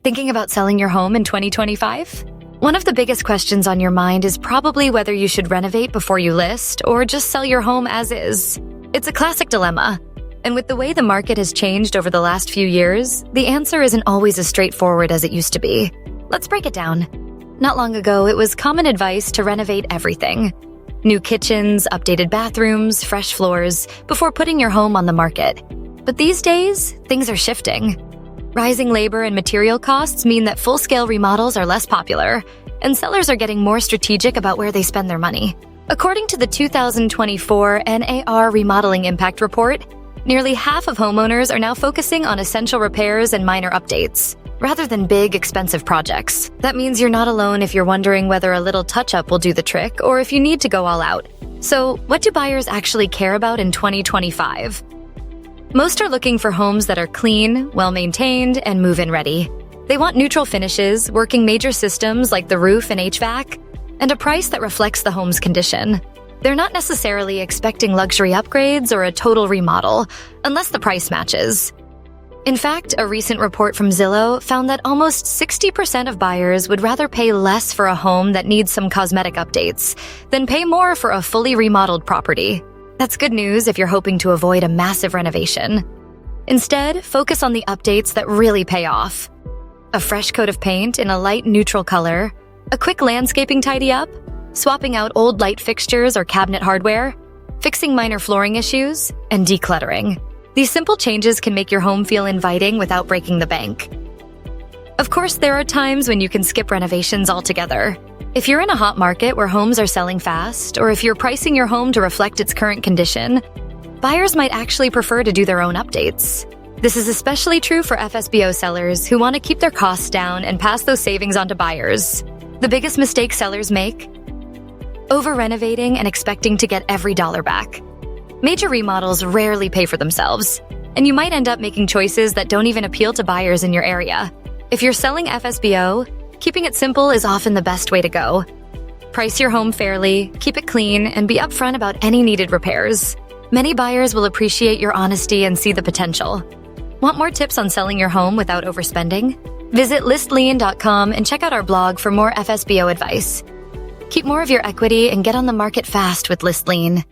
Thinking about selling your home in 2025? One of the biggest questions on your mind is probably whether you should renovate before you list or just sell your home as is. It's a classic dilemma. And with the way the market has changed over the last few years, the answer isn't always as straightforward as it used to be. Let's break it down. Not long ago, it was common advice to renovate everything. New kitchens, updated bathrooms, fresh floors, before putting your home on the market. But these days, things are shifting. Rising labor and material costs mean that full-scale remodels are less popular, and sellers are getting more strategic about where they spend their money. According to the 2024 NAR Remodeling Impact Report, nearly half of homeowners are now focusing on essential repairs and minor updates, rather than big, expensive projects. That means you're not alone if you're wondering whether a little touch-up will do the trick or if you need to go all out. So, what do buyers actually care about in 2025? Most are looking for homes that are clean, well-maintained, and move-in ready. They want neutral finishes, working major systems like the roof and HVAC, and a price that reflects the home's condition. They're not necessarily expecting luxury upgrades or a total remodel, unless the price matches. In fact, a recent report from Zillow found that almost 60% of buyers would rather pay less for a home that needs some cosmetic updates than pay more for a fully remodeled property. That's good news if you're hoping to avoid a massive renovation. Instead, focus on the updates that really pay off. A fresh coat of paint in a light neutral color, a quick landscaping tidy-up, swapping out old light fixtures or cabinet hardware, fixing minor flooring issues, and decluttering. These simple changes can make your home feel inviting without breaking the bank. Of course, there are times when you can skip renovations altogether. If you're in a hot market where homes are selling fast, or if you're pricing your home to reflect its current condition, buyers might actually prefer to do their own updates. This is especially true for FSBO sellers who want to keep their costs down and pass those savings on to buyers. The biggest mistake sellers make? Over-renovating and expecting to get every dollar back. Major remodels rarely pay for themselves, and you might end up making choices that don't even appeal to buyers in your area. If you're selling FSBO, keeping it simple is often the best way to go. Price your home fairly, keep it clean, and be upfront about any needed repairs. Many buyers will appreciate your honesty and see the potential. Want more tips on selling your home without overspending? Visit ListLean.com and check out our blog for more FSBO advice. Keep more of your equity and get on the market fast with ListLean.